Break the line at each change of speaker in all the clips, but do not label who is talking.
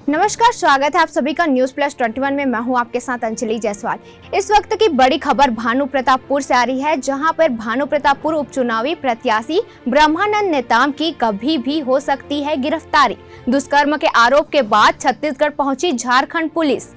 नमस्कार, स्वागत है आप सभी का न्यूज प्लस 21 में। मैं हूं आपके साथ अंजलि जायसवाल। इस वक्त की बड़ी खबर भानु प्रतापपुर से आ रही है, जहां पर भानु प्रतापपुर उपचुनावी प्रत्याशी ब्रह्मानंद नेताम की कभी भी हो सकती है गिरफ्तारी। दुष्कर्म के आरोप के बाद छत्तीसगढ़ पहुंची झारखंड पुलिस।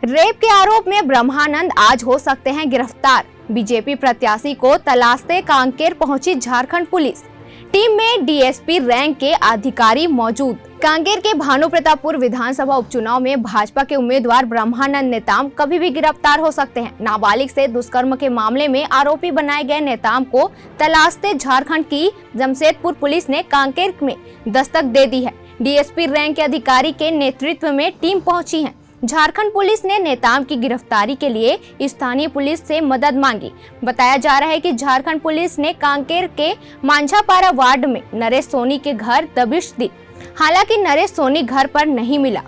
रेप के आरोप में ब्रह्मानंद आज हो सकते हैं गिरफ्तार। बीजेपी प्रत्याशी को तलाशते कांकेर पहुंची झारखंड पुलिस। टीम में डीएसपी रैंक के अधिकारी मौजूद। कांकेर के भानु प्रतापपुर विधानसभा उपचुनाव में भाजपा के उम्मीदवार ब्रह्मानंद नेताम कभी भी गिरफ्तार हो सकते हैं। नाबालिग से दुष्कर्म के मामले में आरोपी बनाए गए नेताम को तलाशते झारखंड की जमशेदपुर पुलिस ने कांकेर में दस्तक दे दी है। डीएसपी रैंक के अधिकारी के नेतृत्व में टीम पहुंची है। झारखंड पुलिस ने नेताम की गिरफ्तारी के लिए स्थानीय पुलिस से मदद मांगी। बताया जा रहा है कि झारखंड पुलिस ने कांकेर के मांझापारा वार्ड में नरेश सोनी के घर दबिश दी। हालांकि नरेश सोनी घर पर नहीं मिला।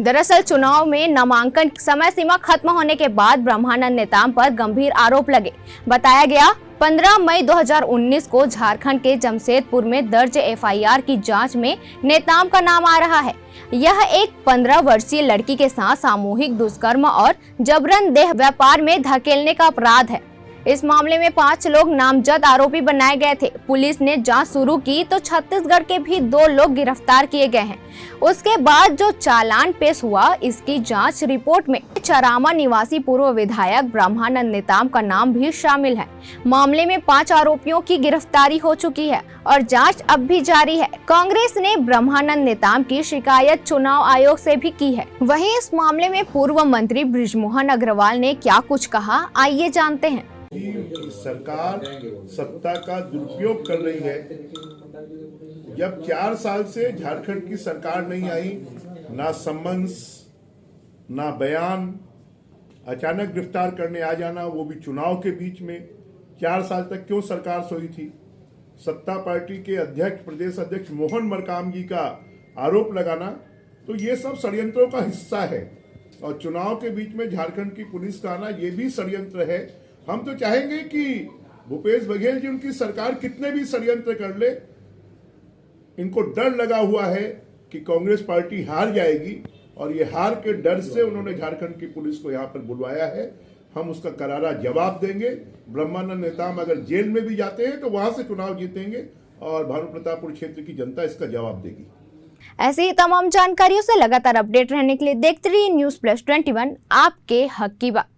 दरअसल चुनाव में नामांकन समय सीमा खत्म होने के बाद ब्रह्मानंद नेताम पर गंभीर आरोप लगे। बताया गया 15 मई 2019 को झारखंड के जमशेदपुर में दर्ज एफआईआर की जांच में नेताम का नाम आ रहा है। यह एक 15 वर्षीय लड़की के साथ सामूहिक दुष्कर्म और जबरन देह व्यापार में धकेलने का अपराध है। इस मामले में 5 लोग नामजद आरोपी बनाए गए थे। पुलिस ने जांच शुरू की तो छत्तीसगढ़ के भी 2 लोग गिरफ्तार किए गए हैं। उसके बाद जो चालान पेश हुआ, इसकी जांच रिपोर्ट में चरामा निवासी पूर्व विधायक ब्रह्मानंद नेताम का नाम भी शामिल है। मामले में 5 आरोपियों की गिरफ्तारी हो चुकी है और जांच अब भी जारी है। कांग्रेस ने ब्रह्मानंद नेताम की शिकायत चुनाव आयोग से भी की है। वहीं इस मामले में पूर्व मंत्री बृजमोहन अग्रवाल ने क्या कुछ कहा, आइए जानते हैं।
सरकार सत्ता का दुरुपयोग कर रही है। जब 4 साल से झारखंड की सरकार नहीं आई, ना सम्मन्स ना बयान, अचानक गिरफ्तार करने आ जाना, वो भी चुनाव के बीच में। 4 साल तक क्यों सरकार सोई थी? सत्ता पार्टी के अध्यक्ष, प्रदेश अध्यक्ष मोहन मरकाम जी का आरोप लगाना, तो ये सब षड्यंत्रों का हिस्सा है। और चुनाव के बीच में झारखंड की पुलिस का आना, ये भी षड्यंत्र है। हम तो चाहेंगे कि भूपेश बघेल जी, उनकी सरकार कितने भी षड्यंत्र कर ले, इनको डर लगा हुआ है कि कांग्रेस पार्टी हार जाएगी, और ये हार के डर से उन्होंने झारखंड की पुलिस को यहाँ पर बुलवाया है। हम उसका करारा जवाब देंगे। ब्रह्मानंद नेताम अगर जेल में भी जाते हैं तो वहां से चुनाव जीतेंगे और भानु प्रतापपुर क्षेत्र की जनता इसका जवाब देगी।
ऐसी ही तमाम जानकारियों से लगातार अपडेट रहने के लिए देखते रहिए न्यूज प्लस 21, आपके हक की बात।